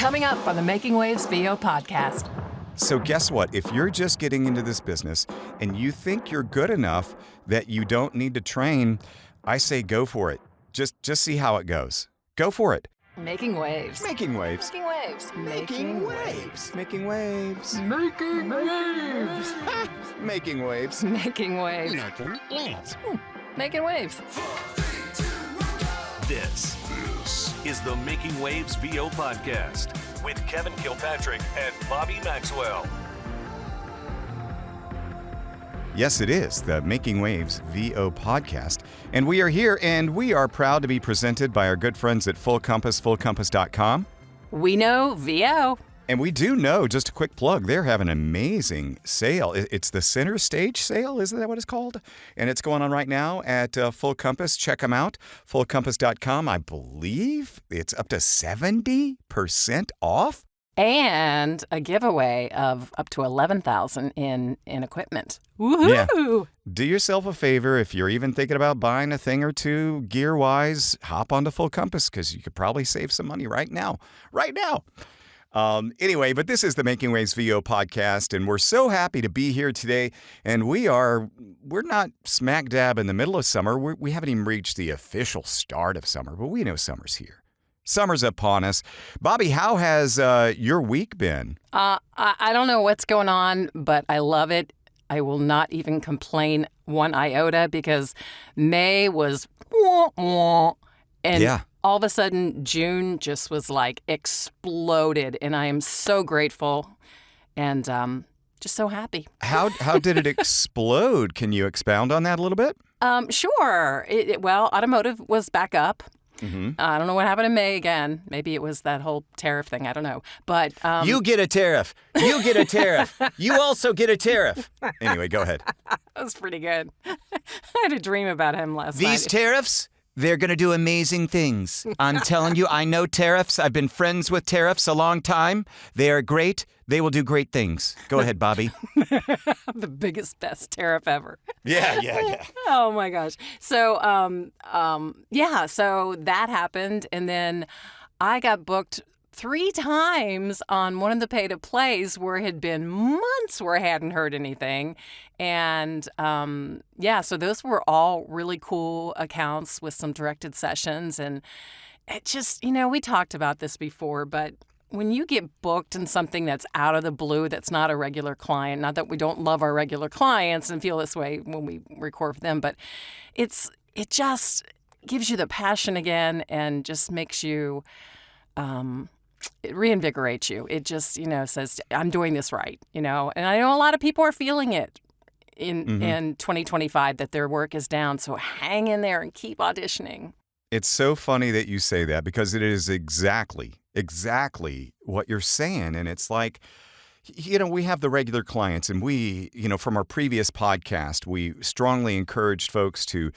Coming up on the Making Waves VO podcast. So guess what? If you're just getting into this business and you think you're good enough that you don't need to train, I say go for it. Just see how it goes. Go for it. Making waves. Making waves. Making waves. Making waves. Making waves. Making waves. Making waves. Making waves. Making waves. Making waves. This is the Making Waves VO podcast with Kevin Kilpatrick and Bobbi Maxwell. Yes, it is the Making Waves VO podcast. And we are here, and we are proud to be presented by our good friends at Full Compass, fullcompass.com. We know VO. And we do know, just a quick plug, they're having an amazing sale. It's the Center Stage sale, isn't that what it's called? And it's going on right now at Full Compass. Check them out, fullcompass.com. I believe it's up to 70% off. And a giveaway of up to $11,000 in equipment. Woohoo! Yeah. Do yourself a favor, if you're even thinking about buying a thing or two gear-wise, hop onto Full Compass because you could probably save some money right now. Right now. Anyway, but this is the Making Waves VO podcast, and we're so happy to be here today. And we're not smack dab in the middle of summer. We haven't even reached the official start of summer, but we know summer's here. Summer's upon us. Bobbi, how has your week been? I don't know what's going on, but I love it. I will not even complain one iota because May was and Yeah. all of a sudden June just was like exploded, and I am so grateful and just so happy. How did it explode? Can you expound on that a little bit? Sure. Well, automotive was back up. Mm-hmm. I don't know what happened in May again. Maybe it was that whole tariff thing. I don't know. But You get a tariff. You get a tariff. You also get a tariff. Anyway, go ahead. that was pretty good. I had a dream about him last These night. tariffs, they're going to do amazing things. I'm telling you, I know tariffs. I've been friends with tariffs a long time. They are great. They will do great things. Go ahead, Bobbi. The biggest, best tariff ever. Yeah. Oh my gosh. So, so that happened, and then I got booked 3 times on one of the pay-to-plays where it had been months where I hadn't heard anything. And, so those were all really cool accounts with some directed sessions. And it just, we talked about this before, but when you get booked in something that's out of the blue, that's not a regular client, not that we don't love our regular clients and feel this way when we record for them, but it just gives you the passion again and just makes you, it reinvigorates you. It just, says, I'm doing this right, and I know a lot of people are feeling it in 2025 that their work is down. So hang in there and keep auditioning. It's so funny that you say that because it is exactly what you're saying. And it's like, we have the regular clients, and we, from our previous podcast, we strongly encouraged folks to,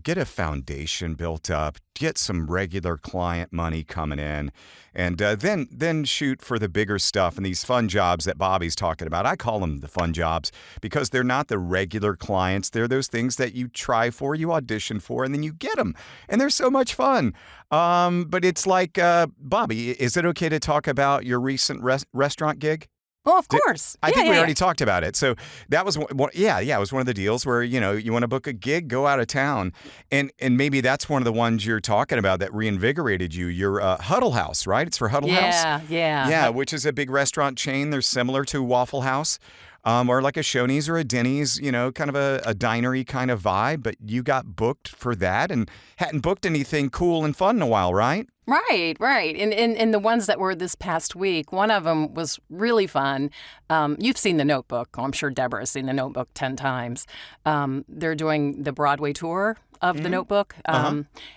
get a foundation built up, get some regular client money coming in, and then shoot for the bigger stuff and these fun jobs that Bobbi's talking about. I call them the fun jobs because they're not the regular clients. They're those things that you try for, you audition for, and then you get them. And they're so much fun. But it's like, Bobbi, is it okay to talk about your recent restaurant gig? Well, of course. I think we already talked about it. So that was it was one of the deals where, you want to book a gig, go out of town. And maybe that's one of the ones you're talking about that reinvigorated you. Your Huddle House, right? It's for Huddle House? Yeah. Yeah, which is a big restaurant chain. They're similar to Waffle House. Or like a Shoney's or a Denny's, kind of a dinery kind of vibe. But you got booked for that and hadn't booked anything cool and fun in a while, right? Right. And the ones that were this past week, one of them was really fun. You've seen The Notebook. I'm sure Deborah's seen The Notebook 10 times. They're doing the Broadway tour of The Notebook.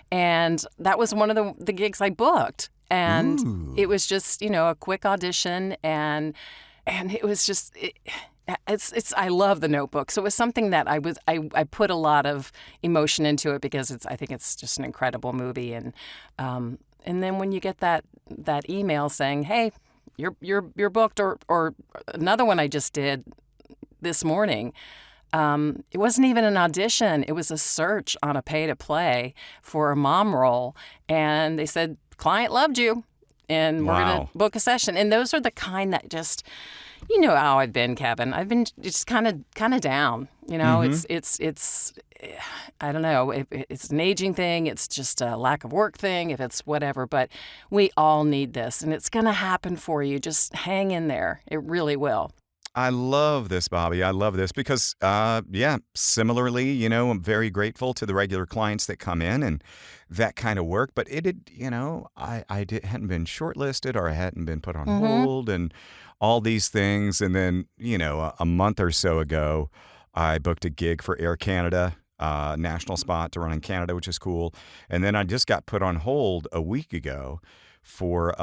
And that was one of the gigs I booked. And It was just, a quick audition. And it was just... I love The Notebook. So it was something that I put a lot of emotion into it because I think it's just an incredible movie. And then when you get that email saying, "Hey, you're booked," or another one I just did this morning, it wasn't even an audition. It was a search on a pay to play for a mom role, and they said, "Client loved you. and we're going Wow. to book a session. And those are the kind that just, you know how I've been, Kevin. I've been just kind of down. You know, it's I don't know. It's an aging thing. It's just a lack of work thing. If it's whatever, but we all need this, and it's going to happen for you. Just hang in there. It really will. I love this, Bobbi. I love this because, similarly, you know, I'm very grateful to the regular clients that come in and that kind of work. But it had, you know, hadn't been shortlisted or I hadn't been put on hold and all these things. And then, you know, a month or so ago, I booked a gig for Air Canada, national spot to run in Canada, which is cool. And then I just got put on hold a week ago for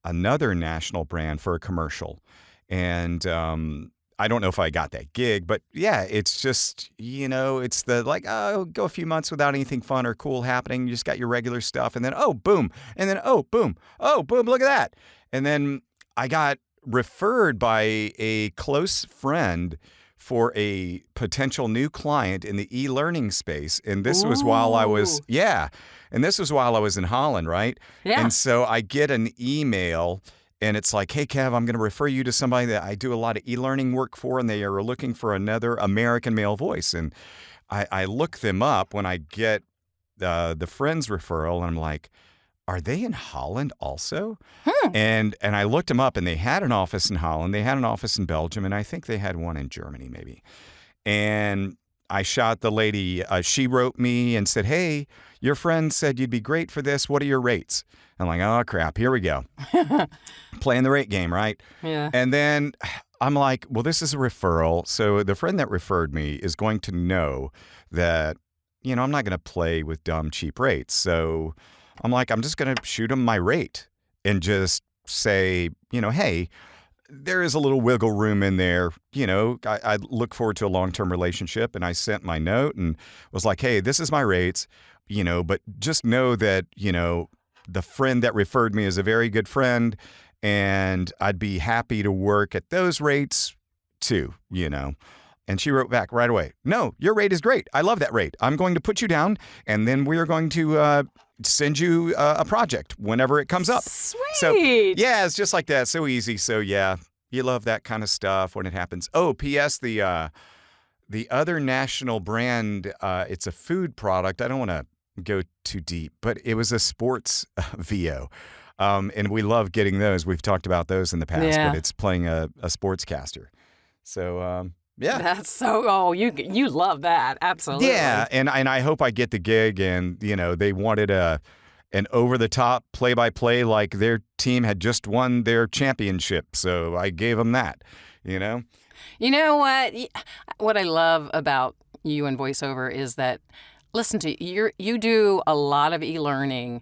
another national brand for a commercial. And I don't know if I got that gig, but yeah, it's just, you know, it's the like, oh, go a few months without anything fun or cool happening. You just got your regular stuff. And then, oh, boom. And then, oh, boom. Oh, boom. Look at that. And then I got referred by a close friend for a potential new client in the e-learning space. And this was while I was, and this was while I was in Holland, right? Yeah. And so I get an email and it's like, hey, Kev, I'm going to refer you to somebody that I do a lot of e-learning work for, and they are looking for another American male voice. And I look them up when I get the friend's referral, and I'm like, are they in Holland also? And I looked them up, and they had an office in Holland. They had an office in Belgium, and I think they had one in Germany maybe. And I shot the lady. She wrote me and said, hey, your friend said you'd be great for this. What are your rates? I'm like, oh, crap. Here we go. Playing the rate game, right? Yeah. And then I'm like, well, this is a referral. So the friend that referred me is going to know that, you know, I'm not going to play with dumb, cheap rates. So I'm like, I'm just going to shoot him my rate and just say, you know, hey, there is a little wiggle room in there. You know, I look forward to a long-term relationship. And I sent my note and was like, hey, this is my rates, you know, but just know that, you know, the friend that referred me is a very good friend, and I'd be happy to work at those rates too, you know. And she wrote back right away, no, your rate is great. I love that rate. I'm going to put you down, and then we are going to send you a project whenever it comes up. Sweet. So, yeah, it's just like that. So easy. So, yeah, you love that kind of stuff when it happens. Oh, P.S., the other national brand, it's a food product. I don't want to go too deep, but it was a sports VO. And we love getting those. We've talked about those in the past, but it's playing a sportscaster. So, yeah. That's so, you love that. Absolutely. Yeah. And I hope I get the gig, and, you know, they wanted an over-the-top play-by-play like their team had just won their championship. So I gave them that, you know? You know what? What I love about you and voiceover is that, listen to you do a lot of e-learning,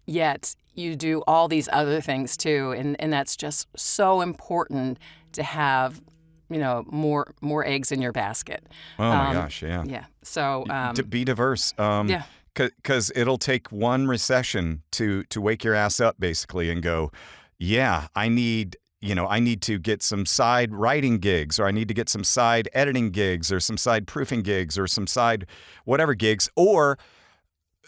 yet you do all these other things too, and that's just so important to have, you know, more eggs in your basket. Oh my gosh, yeah. Yeah. So to be diverse. yeah. Because it'll take one recession to wake your ass up, basically, and go, yeah, I need to get some side writing gigs, or I need to get some side editing gigs, or some side proofing gigs, or some side whatever gigs, or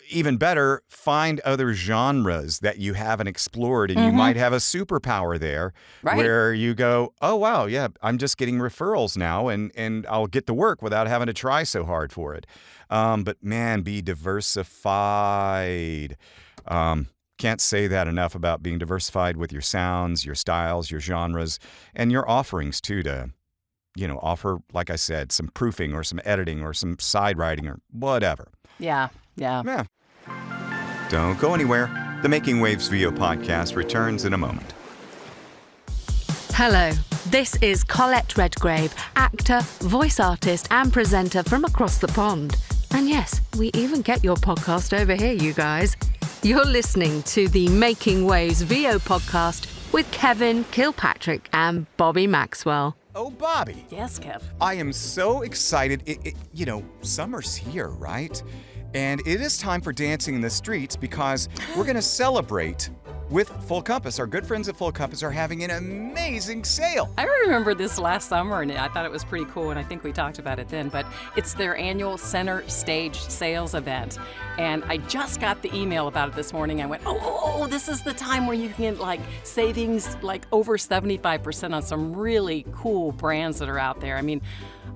even better, find other genres that you haven't explored, and you might have a superpower there, where you go, oh, wow, yeah, I'm just getting referrals now, and I'll get the work without having to try so hard for it. But man, be diversified. Can't say that enough about being diversified with your sounds, your styles, your genres, and your offerings too, to, you know, offer, like I said, some proofing or some editing or some side writing or whatever. Yeah. Don't go anywhere. The Making Waves VO podcast returns in a moment. Hello, this is Colette Redgrave, actor, voice artist, and presenter from across the pond. And yes, we even get your podcast over here, you guys. You're listening to the Making Waves VO podcast with Kevin Kilpatrick and Bobbi Maxwell. Oh, Bobbi. Yes, Kev. I am so excited. You know, summer's here, right? And it is time for dancing in the streets, because we're going to celebrate with Full Compass. Our good friends at Full Compass are having an amazing sale. I remember this last summer, and I thought it was pretty cool, and I think we talked about it then, but it's their annual center stage sales event. And I just got the email about it this morning. I went, oh, this is the time where you can get savings over 75% on some really cool brands that are out there. I mean,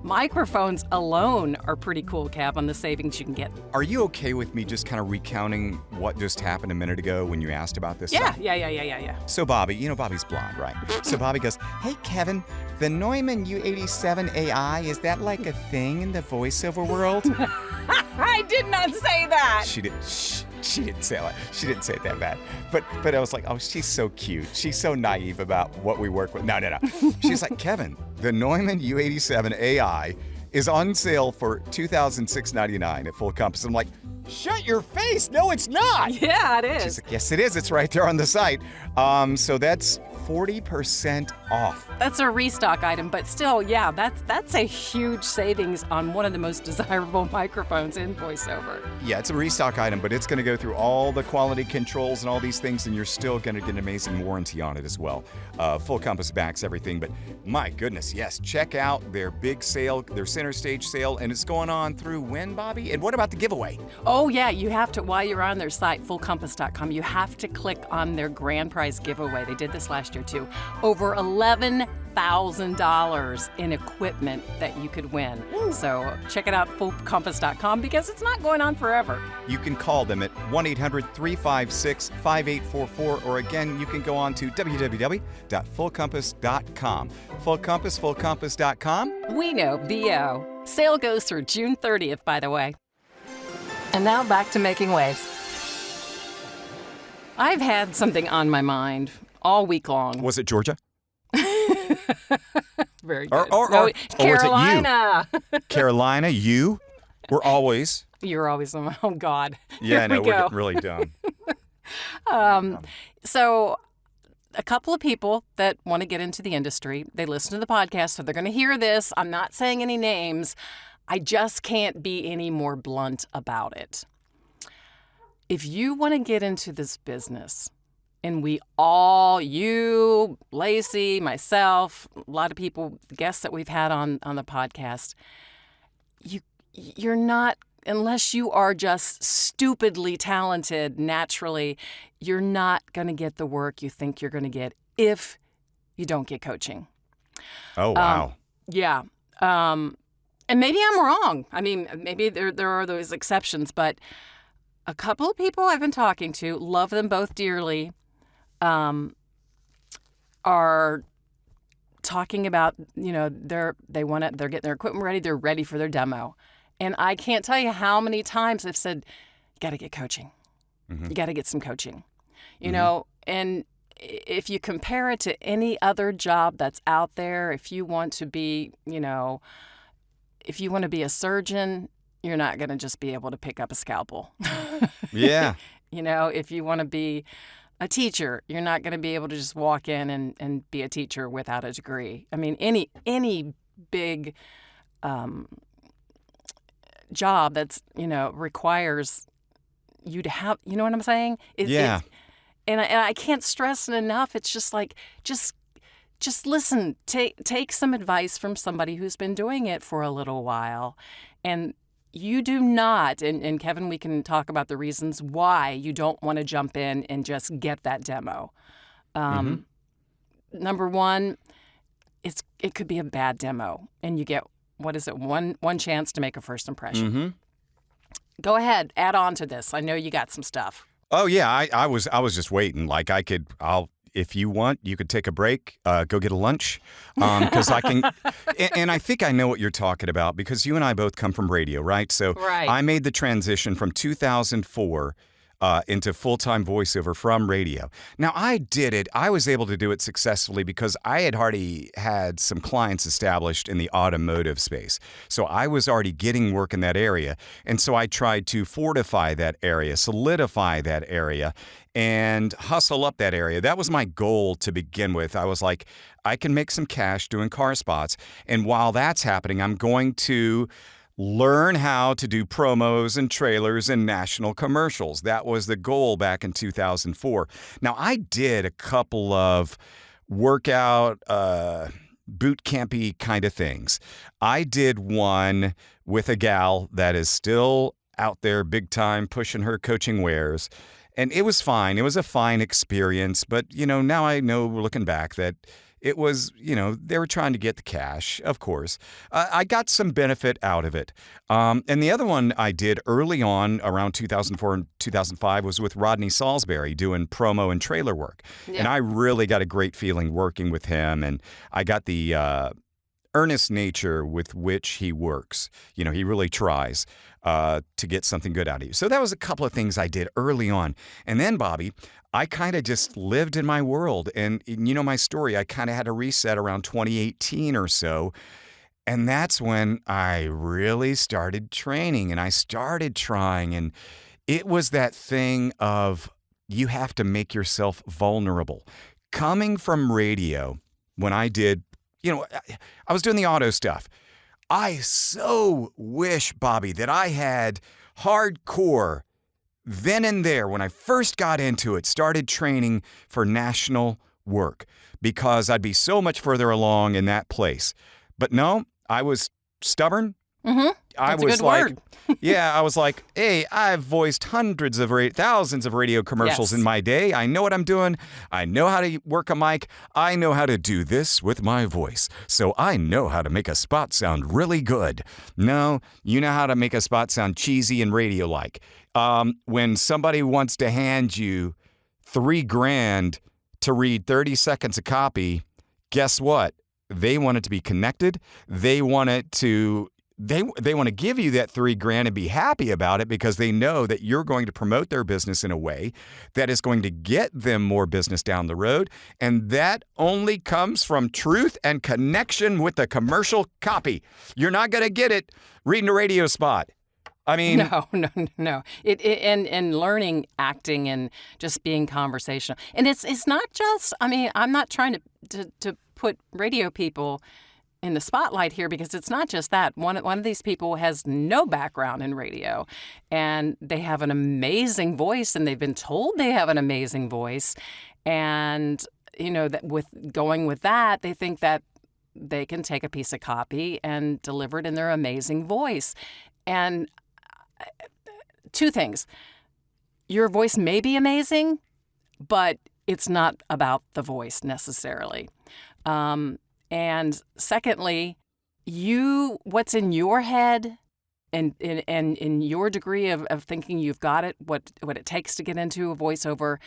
microphones alone are pretty cool, Kev, on the savings you can get. Are you okay with me just kind of recounting what just happened a minute ago when you asked about this? Yeah. So Bobbi, Bobbi's blonde, right? So Bobbi goes, hey, Kevin, the Neumann U87 AI, is that like a thing in the voiceover world? I did not say that. She didn't say it. She didn't say it that bad. But I was like, oh, she's so cute. She's so naive about what we work with. No. She's like, Kevin, the Neumann U87 AI is on sale for $2,699 at Full Compass. I'm like, shut your face. No, it's not. Yeah, it is. She's like, yes, it is. It's right there on the site. So that's 40% off. That's a restock item, but still, yeah, that's a huge savings on one of the most desirable microphones in voiceover. Yeah, it's a restock item, but it's going to go through all the quality controls and all these things, and you're still going to get an amazing warranty on it as well. Full Compass backs everything, but my goodness, yes, check out their big sale, their center stage sale, and it's going on through when, Bobbi? And what about the giveaway? Oh, yeah, you have to, while you're on their site, fullcompass.com, you have to click on their grand prize giveaway. They did this last year, too. Over $11,000 in equipment that you could win. So check it out, fullcompass.com, because it's not going on forever. You can call them at 1-800-356-5844, or again, you can go on to www.fullcompass.com. Fullcompass.com. We know, VO. Sale goes through June 30th, by the way. And now back to making waves. I've had something on my mind all week long. Was it Georgia? Very good. Or No, was it you? Carolina. Carolina, you? We're always. You're always, oh God. Yeah, Here no, we we're go. getting really dumb. So a couple of people that want to get into the industry, they listen to the podcast, so they're going to hear this. I'm not saying any names. I just can't be any more blunt about it. If you want to get into this business, and we all, you, Lacey, myself, a lot of people, guests that we've had on the podcast, you're not, unless you are just stupidly talented naturally, you're not going to get the work you think you're going to get if you don't get coaching. Oh, wow. Yeah. And maybe I'm wrong. I mean, maybe there are those exceptions, but a couple of people I've been talking to, love them both dearly, are talking about, they're getting their equipment ready, they're ready for their demo. And I can't tell you how many times they've said, you got to get coaching. Mm-hmm. You got to get some coaching. You know, and if you compare it to any other job that's out there, if you want to be, if you want to be a surgeon, you're not going to just be able to pick up a scalpel. Yeah. If you want to be a teacher, you're not going to be able to just walk in and be a teacher without a degree. I mean, any big job that's, requires you to have, you know what I'm saying? Yeah. And I can't stress it enough. It's just like, just listen, take some advice from somebody who's been doing it for a little while. And you do not, and Kevin, we can talk about the reasons why you don't want to jump in and just get that demo. Number one, it could be a bad demo, and you get, one chance to make a first impression. Mm-hmm. Go ahead, add on to this. I know you got some stuff. Oh yeah, I was just waiting. Like if you want, you could take a break, go get a lunch, because I can. And I think I know what you're talking about because you and I both come from radio, right? So right. I made the transition from 2004 into full-time voiceover from radio. Now, I did it. I was able to do it successfully because I had already had some clients established in the automotive space. So I was already getting work in that area. And so I tried to fortify that area, solidify that area, and hustle up that area. That was my goal to begin with. I was like, I can make some cash doing car spots. And while that's happening, I'm going to learn how to do promos and trailers and national commercials. That was the goal back in 2004. Now, I did a couple of workout, boot campy kind of things. I did one with a gal that is still out there big time pushing her coaching wares. And it was fine. It was a fine experience. But, now I know looking back that it was, they were trying to get the cash, of course. I got some benefit out of it. And the other one I did early on around 2004 and 2005 was with Rodney Salisbury doing promo and trailer work. Yeah. And I really got a great feeling working with him. And I got the earnest nature with which he works. He really tries to get something good out of you. So that was a couple of things I did early on. And then, Bobbi, I kind of just lived in my world. And my story, I kind of had a reset around 2018 or so. And that's when I really started training and I started trying. And it was that thing of you have to make yourself vulnerable. Coming from radio, when I did, I was doing the auto stuff. I so wish, Bobbi, that I had hardcore then and there, when I first got into it, started training for national work because I'd be so much further along in that place. But no, I was stubborn. Mm-hmm. That's a good word. I was like, hey, I've voiced hundreds of thousands of radio commercials in my day. I know what I'm doing. I know how to work a mic. I know how to do this with my voice. So I know how to make a spot sound really good. No, you know how to make a spot sound cheesy and radio-like. When somebody wants to hand you $3,000 to read 30 seconds of copy, guess what? They want it to be connected. They want it to They want to give you that $3,000 and be happy about it because they know that you're going to promote their business in a way that is going to get them more business down the road. And that only comes from truth and connection with the commercial copy. You're not going to get it reading a radio spot. I mean, no. And learning acting and just being conversational. And it's not just, I'm not trying to put radio people in the spotlight here because it's not just that. One of these people has no background in radio and they have an amazing voice and they've been told they have an amazing voice. And, that with going with that, they think that they can take a piece of copy and deliver it in their amazing voice. And two things. Your voice may be amazing, but it's not about the voice necessarily. And secondly, what's in your head and in your degree of thinking you've got it, what it takes to get into a voiceover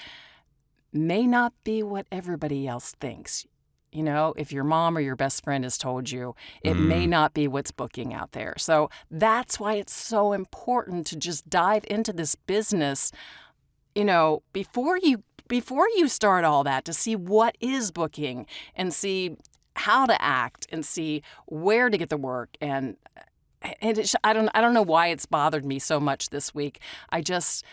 may not be what everybody else thinks. If your mom or your best friend has told you, it may not be what's booking out there. So that's why it's so important to just dive into this business, before you start all that, to see what is booking and see how to act and see where to get the work. And I don't know why it's bothered me so much this week. I just,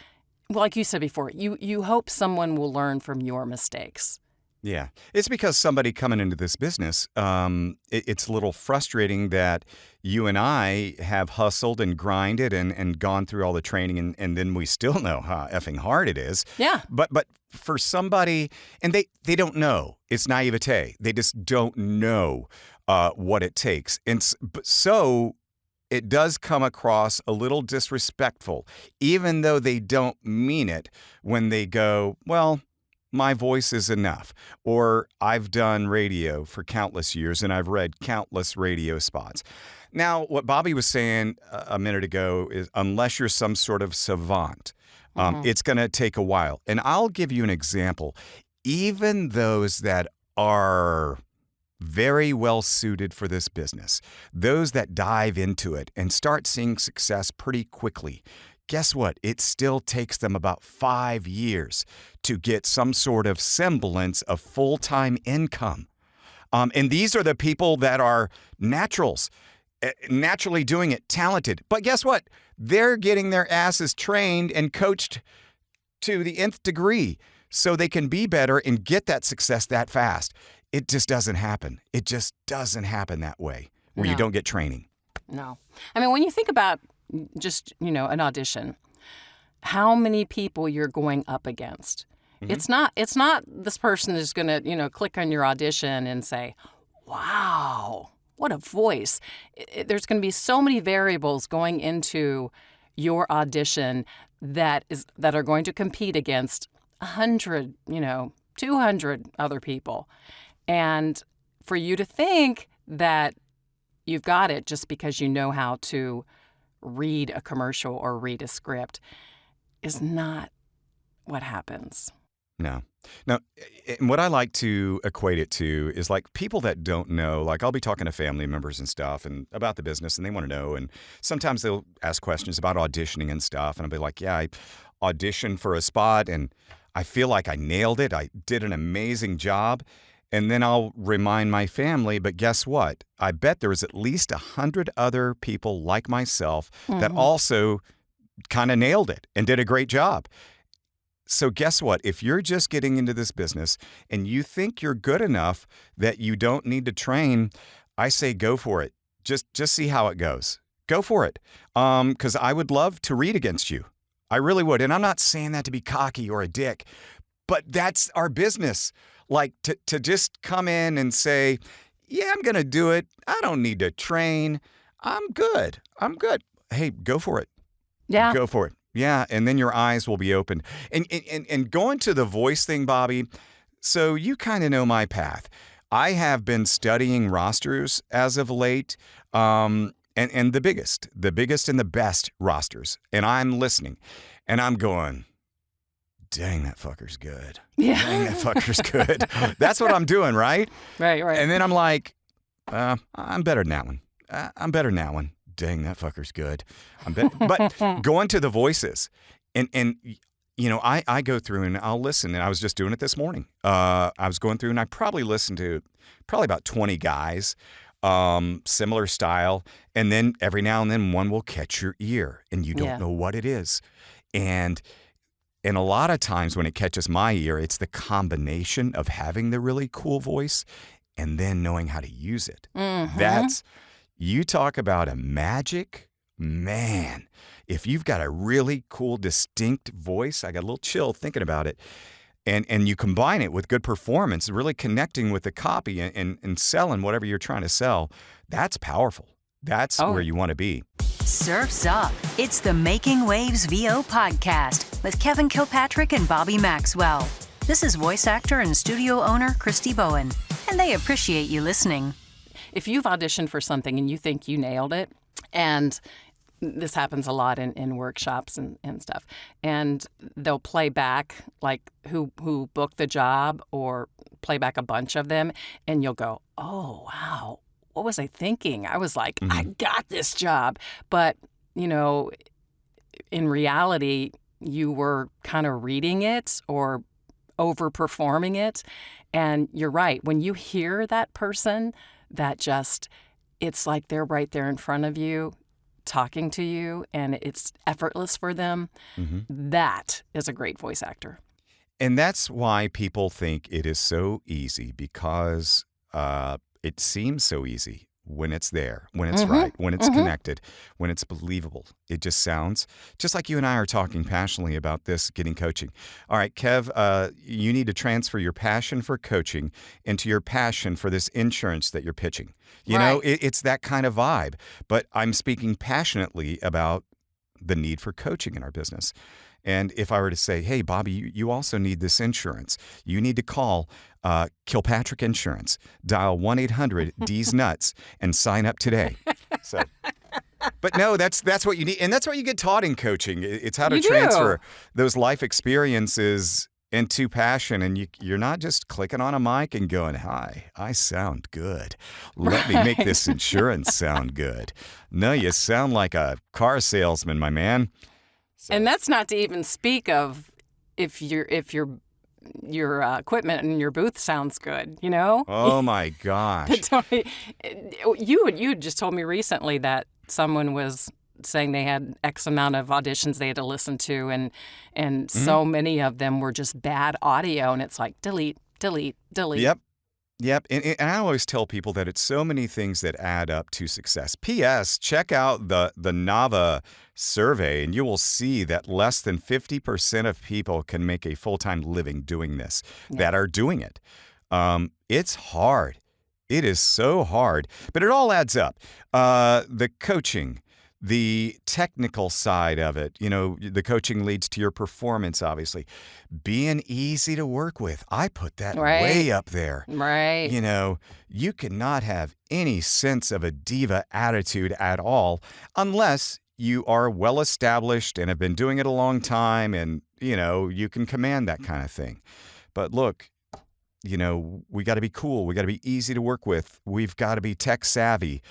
like you said before, you hope someone will learn from your mistakes. Yeah. It's because somebody coming into this business, it's a little frustrating that you and I have hustled and grinded and gone through all the training and then we still know how effing hard it is. Yeah. But for somebody, and they don't know. It's naivete. They just don't know what it takes. And so it does come across a little disrespectful, even though they don't mean it when they go, well, my voice is enough, or I've done radio for countless years and I've read countless radio spots. Now, what Bobbi was saying a minute ago is unless you're some sort of savant, it's going to take a while. And I'll give you an example. Even those that are very well suited for this business, those that dive into it and start seeing success pretty quickly, guess what? It still takes them about 5 years to get some sort of semblance of full-time income. And these are the people that are naturals, naturally doing it, talented. But guess what? They're getting their asses trained and coached to the nth degree so they can be better and get that success that fast. It just doesn't happen. It just doesn't happen that way where you don't get training. No. I mean, when you think about just, an audition, how many people you're going up against. It's not this person is going to, click on your audition and say, wow, what a voice. There's going to be so many variables going into your audition that are going to compete against 100, 200 other people. And for you to think that you've got it just because you know how to read a commercial or read a script is not what happens. No. Now, and what I like to equate it to is like people that don't know, like I'll be talking to family members and stuff and about the business and they want to know. And sometimes they'll ask questions about auditioning and stuff. And I'll be like, yeah, I auditioned for a spot and I feel like I nailed it. I did an amazing job. And then I'll remind my family, but guess what? I bet there was at least 100 other people like myself that also kind of nailed it and did a great job. So guess what? If you're just getting into this business and you think you're good enough that you don't need to train, I say go for it. Just see how it goes. Go for it. Because I would love to read against you. I really would. And I'm not saying that to be cocky or a dick, but that's our business. Like to just come in and say, yeah, I'm going to do it. I don't need to train. I'm good. Hey, go for it. Yeah. Go for it. Yeah, and then your eyes will be opened. And going to the voice thing, Bobbi, so you kind of know my path. I have been studying rosters as of late, and the biggest and the best rosters. And I'm listening, and I'm going, dang, that fucker's good. Yeah. Dang, that fucker's good. That's what I'm doing, right? Right. And then I'm like, I'm better than that one. I'm better than that one. Dang, that fucker's good. But going to the voices, and I go through and I'll listen, and I was just doing it this morning. I was going through and I probably listened to about 20 guys, similar style, and then every now and then one will catch your ear, and you don't know what it is, and a lot of times when it catches my ear, it's the combination of having the really cool voice and then knowing how to use it. That's. You talk about a magic, man. If you've got a really cool, distinct voice, I got a little chill thinking about it, and you combine it with good performance, really connecting with the copy and selling whatever you're trying to sell, that's powerful. That's where you want to be. Surf's Up. It's the Making Waves VO podcast with Kevin Kilpatrick and Bobbi Maxwell. This is voice actor and studio owner Christy Bowen, and they appreciate you listening. If you've auditioned for something and you think you nailed it, and this happens a lot in workshops and stuff, and they'll play back like who booked the job or play back a bunch of them, and you'll go, oh, wow, what was I thinking? I was like, I got this job. But, in reality, you were kind of reading it or overperforming it. And you're right. When you hear that person that it's like they're right there in front of you talking to you and it's effortless for them, that is a great voice actor. And that's why people think it is so easy, because it seems so easy when it's there, when it's right, when it's connected, when it's believable. It just sounds just like you and I are talking passionately about this, getting coaching. All right, Kev, you need to transfer your passion for coaching into your passion for this insurance that you're pitching. You know, it's that kind of vibe. But I'm speaking passionately about the need for coaching in our business. And if I were to say, hey, Bobbi, you also need this insurance, you need to call Kilpatrick Insurance, dial 1-800-DEES-NUTS, and sign up today. So, but no, that's what you need. And that's what you get taught in coaching. It's how to transfer those life experiences into passion. And you're not just clicking on a mic and going, hi, I sound good. Let me make this insurance sound good. No, you sound like a car salesman, my man. So. And that's not to even speak of if your equipment in your booth sounds good, Oh my gosh! You just told me recently that someone was saying they had X amount of auditions they had to listen to, and so many of them were just bad audio, and it's like delete. Yep. Yep. And I always tell people that it's so many things that add up to success. P.S. Check out the NAVA survey, and you will see that less than 50% of people can make a full-time living doing this that are doing it. It's hard. It is so hard, but it all adds up. The coaching, the technical side of it, the coaching leads to your performance, obviously. Being easy to work with. I put that way up there. Right. You cannot have any sense of a diva attitude at all unless you are well established and have been doing it a long time and, you can command that kind of thing. But look, we got to be cool. We got to be easy to work with. We've got to be tech savvy.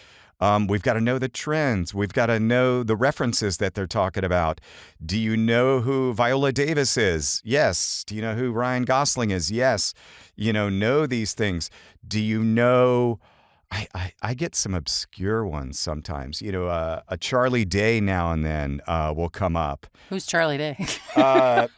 We've got to know the trends. We've got to know the references that they're talking about. Do you know who Viola Davis is? Yes. Do you know who Ryan Gosling is? Yes. Know these things. Do you know... I get some obscure ones sometimes. A Charlie Day now and then will come up. Who's Charlie Day?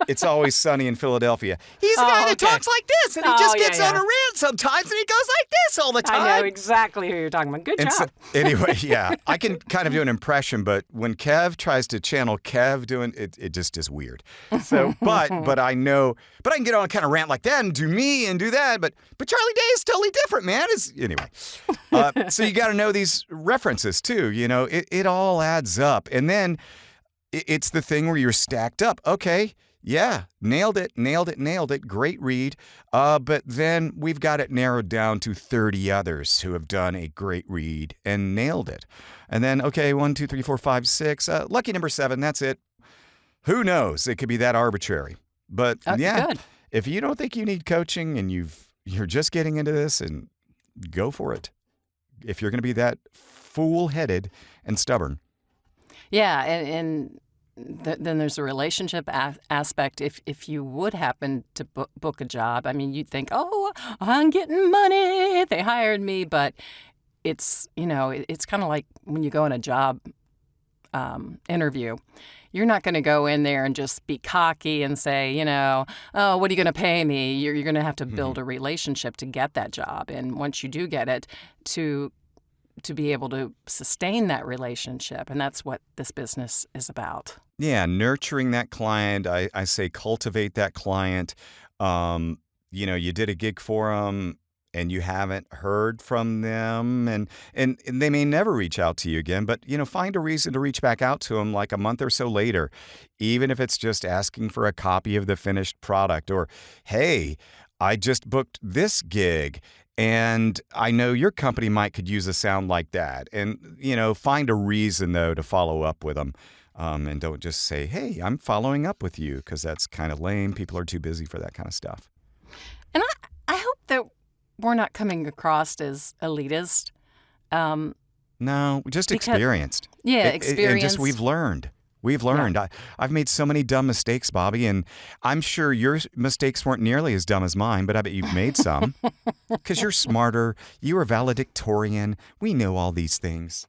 It's Always Sunny in Philadelphia. He's the guy that talks like this, and he just gets on a rant sometimes, and he goes like this all the time. I know exactly who you're talking about. Good job. So, anyway, yeah, I can kind of do an impression, but when Kev tries to channel Kev doing it, it just is weird. So, but I know, but I can get on a kind of rant like that and do me and do that. But Charlie Day is totally different, man. Anyway. So you got to know these references too. It all adds up. And then it's the thing where you're stacked up. Okay, yeah, nailed it. Great read. But then we've got it narrowed down to 30 others who have done a great read and nailed it. And then, okay, 1, 2, 3, 4, 5, 6. Lucky number 7, that's it. Who knows? It could be that arbitrary. But yeah, good. If you don't think you need coaching and you're just getting into this, and go for it. If you're going to be that fool-headed and stubborn. Yeah, and then there's a relationship aspect. If you would happen to book a job, I mean, you'd think, oh, I'm getting money. They hired me. But it's, it's kind of like when you go on a job interview. You're not going to go in there and just be cocky and say, oh, what are you going to pay me? You're going to have to build a relationship to get that job. And once you do get it, to be able to sustain that relationship. And that's what this business is about. Yeah, nurturing that client. I say cultivate that client. You did a gig for them and you haven't heard from them, and they may never reach out to you again, but, find a reason to reach back out to them like a month or so later, even if it's just asking for a copy of the finished product, or, hey, I just booked this gig, and I know your company could use a sound like that. And, find a reason, though, to follow up with them. And don't just say, hey, I'm following up with you, because that's kind of lame. People are too busy for that kind of stuff. And I hope that we're not coming across as elitist. No, just experienced. Yeah, experienced. And just we've learned. Yeah. I've made so many dumb mistakes, Bobbi, and I'm sure your mistakes weren't nearly as dumb as mine, but I bet you've made some. Because you're smarter. You are valedictorian. We know all these things.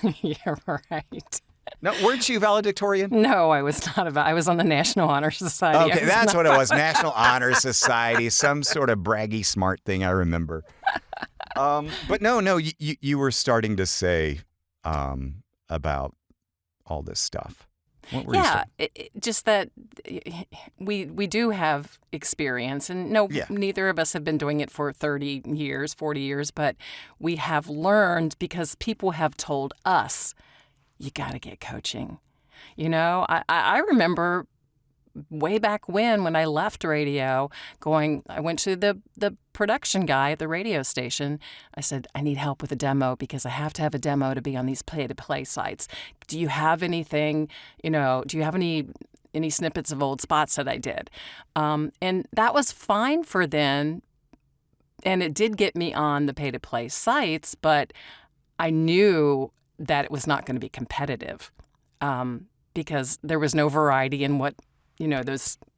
You're right. No, weren't you valedictorian? No, I was not. I was on the National Honor Society. Okay, that's what it was. National Honor Society, some sort of braggy smart thing, I remember. But no, you were starting to say about all this stuff. What were you saying? Just that we do have experience, and neither of us have been doing it for 30 years, 40 years, but we have learned because people have told us, you got to get coaching. I remember way back when I left radio, I went to the production guy at the radio station. I said, I need help with a demo because I have to have a demo to be on these play-to-play sites. Do you have anything, do you have any snippets of old spots that I did? And that was fine for then. And it did get me on the pay-to-play sites, but I knew that it was not going to be competitive because there was no variety in what,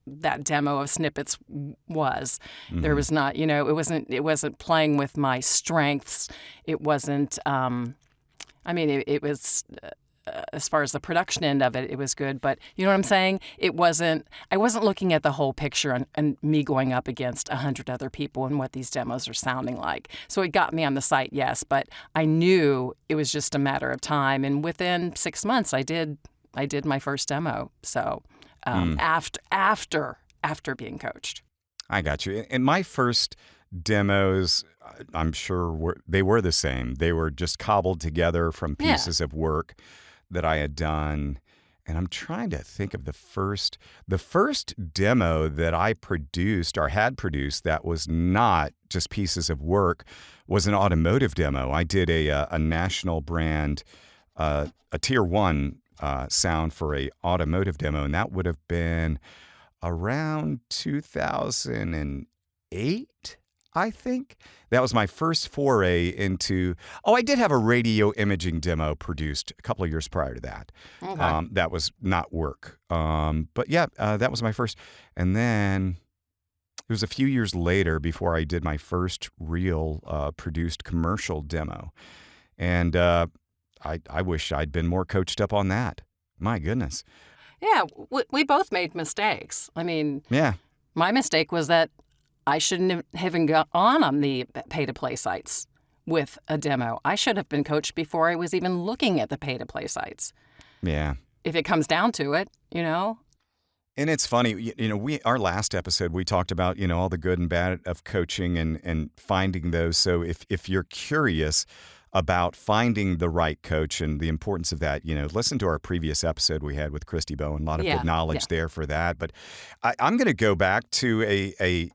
that demo of snippets was. Mm-hmm. There was not, it wasn't playing with my strengths. It wasn't, it was as far as the production end of it, it was good. But you know what I'm saying? I wasn't looking at the whole picture and me going up against 100 other people and what these demos are sounding like. So it got me on the site, yes, but I knew it was just a matter of time. And within 6 months, I did my first demo. So after being coached. I got you. And my first demos, I'm sure they were the same. They were just cobbled together from pieces of work that I had done. And I'm trying to think of the first demo that I produced or had produced that was not just pieces of work was an automotive demo. I did a national brand, a tier 1 sound for a automotive demo, and that would have been around 2008, I think. That was my first foray into, I did have a radio imaging demo produced a couple of years prior to that. Okay. That was not work. But yeah, that was my first. And then it was a few years later before I did my first real produced commercial demo. And I wish I'd been more coached up on that. My goodness. Yeah, we both made mistakes. I mean, Yeah. my mistake was that I shouldn't have even gone on the pay-to-play sites with a demo. I should have been coached before I was even looking at the pay-to-play sites. Yeah. If it comes down to it, you know? And it's funny, our last episode, we talked about, all the good and bad of coaching and finding those. So if you're curious about finding the right coach and the importance of that, listen to our previous episode we had with Christy Bowen. A lot of good knowledge there for that. But I'm going to go back to a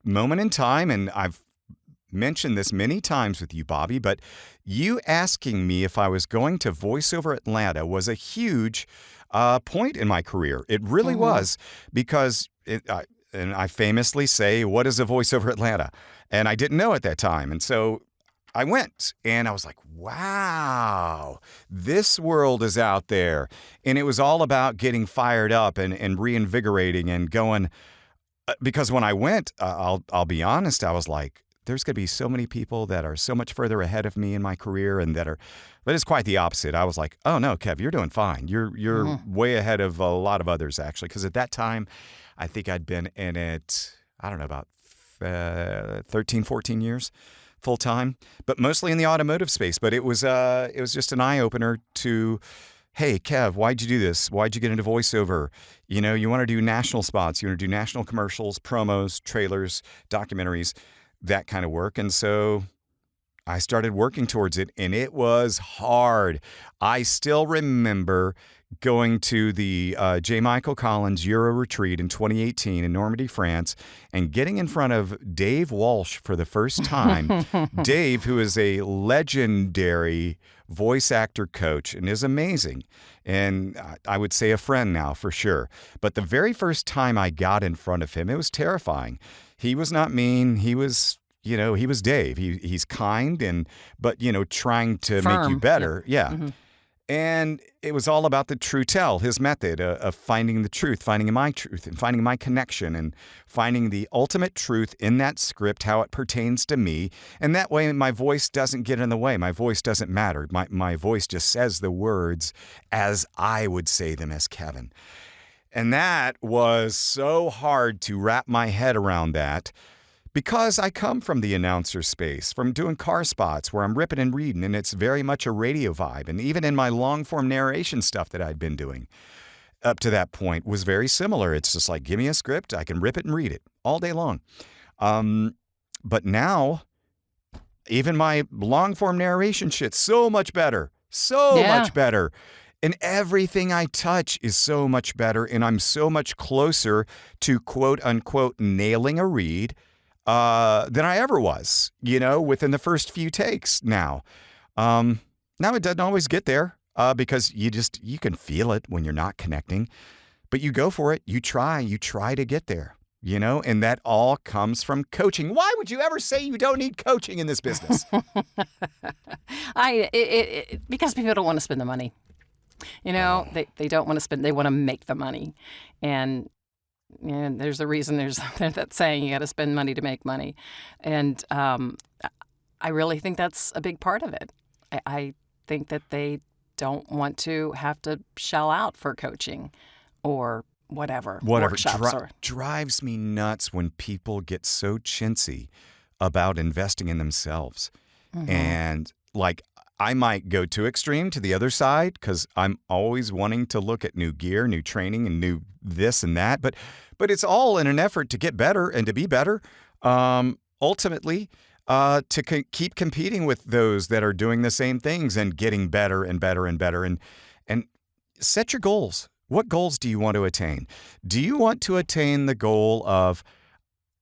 moment in time, and I've mentioned this many times with you, Bobbi, but you asking me if I was going to VoiceOver Atlanta was a huge point in my career. It really was, because and I famously say, what is a VoiceOver Atlanta? And I didn't know at that time. And so I went and I was like, wow, this world is out there. And it was all about getting fired up and reinvigorating and going, because when I went, I'll be honest, I was like, there's going to be so many people that are so much further ahead of me in my career but it's quite the opposite. I was like, oh no, Kev, you're doing fine. You're way ahead of a lot of others, actually. Because at that time, I think I'd been in it, I don't know, about 13, 14 years full time, but mostly in the automotive space. But it was just an eye opener to, hey, Kev, why'd you do this? Why'd you get into voiceover? You want to do national spots. You want to do national commercials, promos, trailers, documentaries, that kind of work. And so I started working towards it, and it was hard. I still remember going to the J. Michael Collins Euro Retreat in 2018 in Normandy, France, and getting in front of Dave Walsh for the first time. Dave, who is a legendary voice actor coach and is amazing, and I would say a friend now for sure. But the very first time I got in front of him, it was terrifying. He was not mean. He was, he was Dave. He's kind but trying to make you better. Yeah. Mm-hmm. And it was all about the true tell, his method of finding the truth, finding my truth, and finding my connection, and finding the ultimate truth in that script, how it pertains to me. And that way my voice doesn't get in the way. My voice doesn't matter. My voice just says the words as I would say them as Kevin. And that was so hard to wrap my head around that, because I come from the announcer space, from doing car spots where I'm ripping and reading, and it's very much a radio vibe. And even in my long-form narration stuff that I'd been doing up to that point was very similar. It's just like, give me a script, I can rip it and read it all day long. But now, even my long-form narration shit's so much better, much better. And everything I touch is so much better, and I'm so much closer to quote-unquote nailing a read than I ever was, within the first few takes now. Now it doesn't always get there because you can feel it when you're not connecting, but you go for it. You try to get there, and that all comes from coaching. Why would you ever say you don't need coaching in this business? Because people don't want to spend the money. They don't want to spend, they want to make the money. And there's a reason there's that saying, you got to spend money to make money. And I really think that's a big part of it. I think that they don't want to have to shell out for coaching or whatever workshops drives me nuts when people get so chintzy about investing in themselves. And like, I might go too extreme to the other side because I'm always wanting to look at new gear, new training, and new this and that. But it's all in an effort to get better and to be better. Ultimately, to keep competing with those that are doing the same things and getting better and better and better. And set your goals. What goals do you want to attain? Do you want to attain the goal of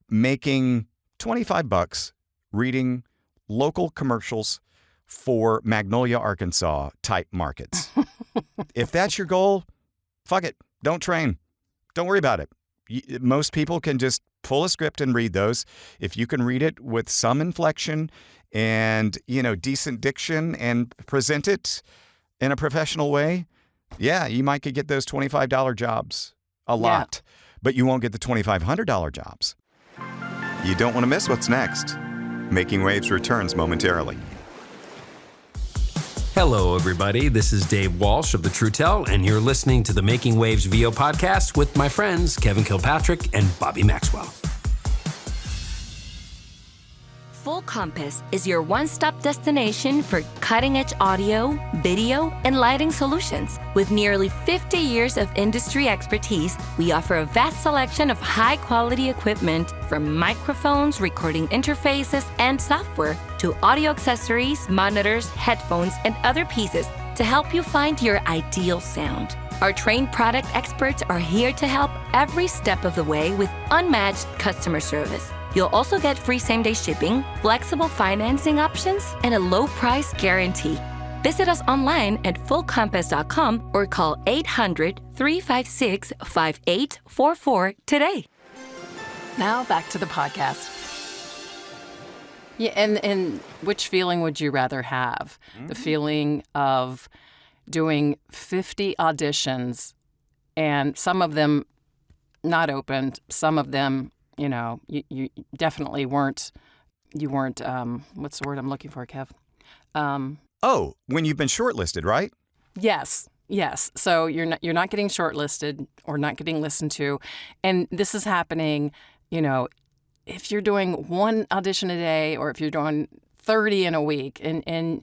making $25 reading local commercials for Magnolia, Arkansas type markets? If that's your goal, fuck it. Don't train. Don't worry about it. Most people can just pull a script and read those. If you can read it with some inflection and, decent diction and present it in a professional way, yeah, you might could get those $25 jobs a lot, but you won't get the $2,500 jobs. You don't want to miss what's next. Making Waves returns momentarily. Hello, everybody. This is Dave Walsh of The True Tell, and you're listening to the Making Waves VO podcast with my friends Kevin Kilpatrick and Bobbi Maxwell. Full Compass is your one-stop destination for cutting-edge audio, video, and lighting solutions. With nearly 50 years of industry expertise, we offer a vast selection of high-quality equipment, from microphones, recording interfaces, and software, to audio accessories, monitors, headphones, and other pieces to help you find your ideal sound. Our trained product experts are here to help every step of the way with unmatched customer service. You'll also get free same-day shipping, flexible financing options, and a low price guarantee. Visit us online at fullcompass.com or call 800-356-5844 today. Now back to the podcast. Yeah, and which feeling would you rather have? The feeling of doing 50 auditions and some of them not opened, some of them, you definitely weren't, what's the word I'm looking for, Kev? When you've been shortlisted, right? Yes. So you're not getting shortlisted or not getting listened to. And this is happening, if you're doing one audition a day or if you're doing 30 in a week and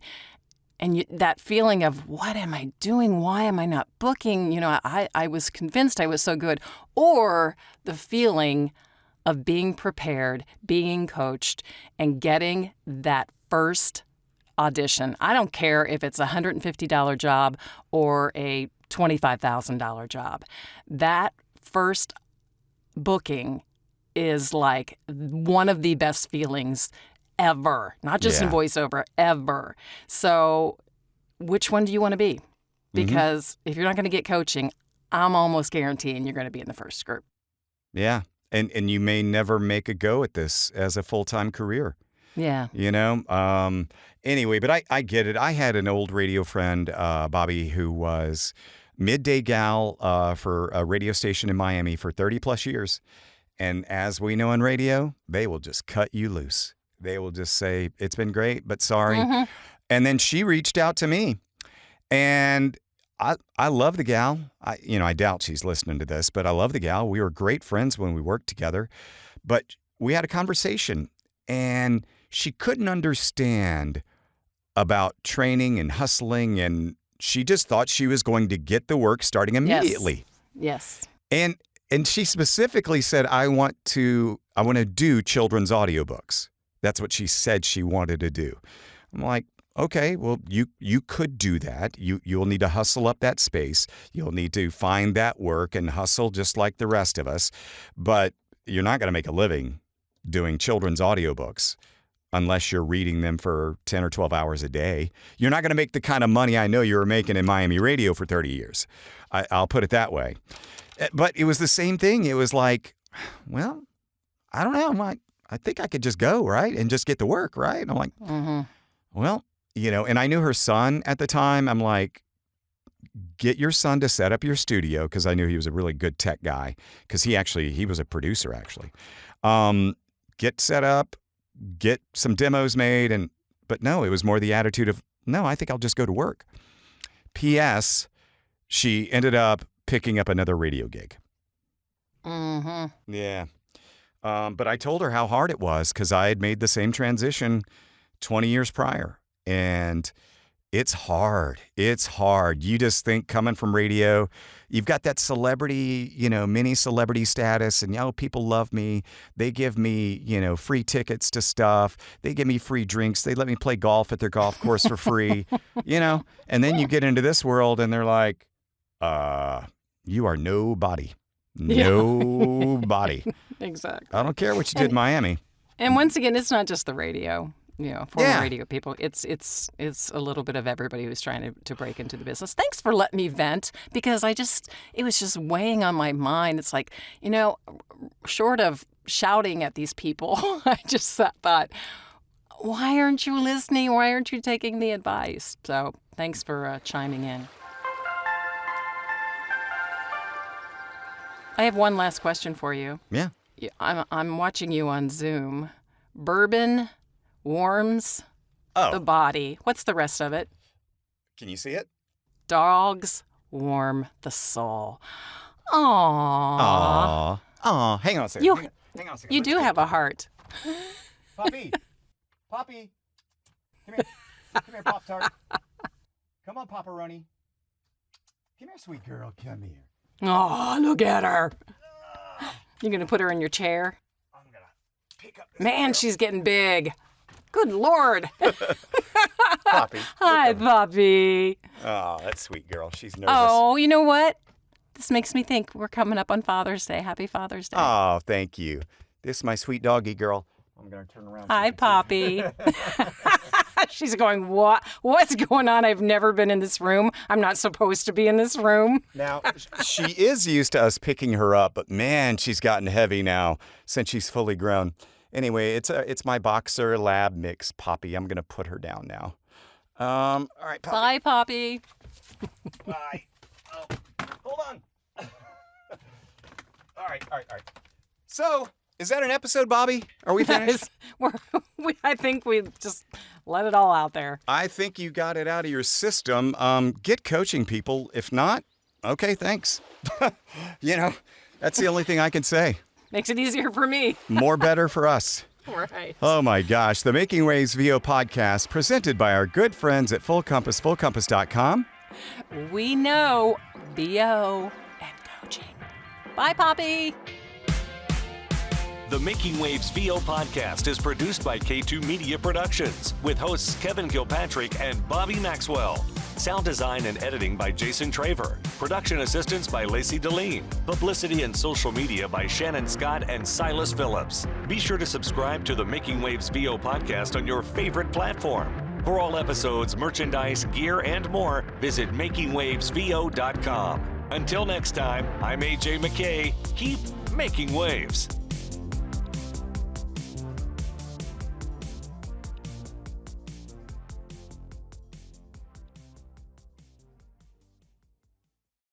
that feeling of, what am I doing? Why am I not booking? I was convinced I was so good. Or the feeling of being prepared, being coached, and getting that first audition. I don't care if it's a $150 job or a $25,000 job. That first booking is like one of the best feelings ever, not just in voiceover, ever. So which one do you want to be? Because if you're not going to get coaching, I'm almost guaranteeing you're going to be in the first group. Yeah. And you may never make a go at this as a full-time career. Yeah. Anyway, but I get it. I had an old radio friend, Bobbi, who was midday gal for a radio station in Miami for 30 plus years. And as we know in radio, they will just cut you loose. They will just say, it's been great, but sorry. And then she reached out to me, and I love the gal. I doubt she's listening to this, but I love the gal. We were great friends when we worked together, but we had a conversation, and she couldn't understand about training and hustling, and she just thought she was going to get the work starting immediately. Yes. And she specifically said, I want to do children's audiobooks. That's what she said she wanted to do. I'm like, okay, well, you could do that. You'll need to hustle up that space. You'll need to find that work and hustle just like the rest of us. But you're not going to make a living doing children's audiobooks unless you're reading them for 10 or 12 hours a day. You're not going to make the kind of money I know you were making in Miami radio for 30 years. I'll put it that way. But it was the same thing. It was like, well, I don't know. I think I could just go, right? And just get the work, right? And I'm like, well, and I knew her son at the time. I'm like, get your son to set up your studio, because I knew he was a really good tech guy, because he was a producer, actually. Get set up, get some demos made. But no, it was more the attitude of, no, I think I'll just go to work. P.S. She ended up picking up another radio gig. Mm-hmm. Yeah. But I told her how hard it was because I had made the same transition 20 years prior. And it's hard. It's hard. You just think coming from radio, you've got that celebrity, mini celebrity status, and people love me. They give me, free tickets to stuff. They give me free drinks. They let me play golf at their golf course for free, And then you get into this world and they're like, you are nobody. Nobody. Exactly. I don't care what you did in Miami. And once again, it's not just the radio. Former radio people. It's a little bit of everybody who's trying to break into the business. Thanks for letting me vent because it was just weighing on my mind. It's like, short of shouting at these people, I just thought, why aren't you listening? Why aren't you taking the advice? So thanks for chiming in. I have one last question for you. Yeah. I'm watching you on Zoom. Bourbon warms Oh. the body. What's the rest of it? Can you see it? Dogs warm the soul. Aww. Aw. Hang on a second. Hang on a second. You do have a heart. Poppy. Come here. Come here, Pop-Tart. Come on, Papa-Roni. Come here, sweet girl. Come here. Oh, look at her. You gonna put her in your chair? I'm gonna pick up this Man, girl. she's getting big. Good Lord. Poppy. Hi, Bobbi. Oh, that sweet girl. She's nervous. Oh, you know what? This makes me think we're coming up on Father's Day. Happy Father's Day. Oh, thank you. This is my sweet doggy girl. I'm going to turn around. so Hi, you can Poppy. She's going, what? What's going on? I've never been in this room. I'm not supposed to be in this room. see. Now, she is used to us picking her up, but man, she's gotten heavy now since she's fully grown. Anyway, it's my boxer lab mix, Poppy. I'm going to put her down now. All right, Poppy. Bye, Poppy. Bye. Oh, hold on. All right. So, is that an episode, Bobby? Are we finished? I think we just let it all out there. I think you got it out of your system. Get coaching, people. If not, okay, thanks. That's the only thing I can say. Makes it easier for me. More better for us. Right. Oh my gosh, the Making Waves VO podcast presented by our good friends at Full Compass, fullcompass.com. We know BO and coaching. Bye, Poppy. The Making Waves VO podcast is produced by K2 Media Productions with hosts Kevin Kilpatrick and Bobbi Maxwell. Sound design and editing by Jason Traver. Production assistance by Lacey Deline. Publicity and social media by Shannon Scott and Silas Phillips. Be sure to subscribe to the Making Waves VO podcast on your favorite platform. For all episodes, merchandise, gear, and more, visit makingwavesvo.com. Until next time, I'm AJ McKay. Keep making waves.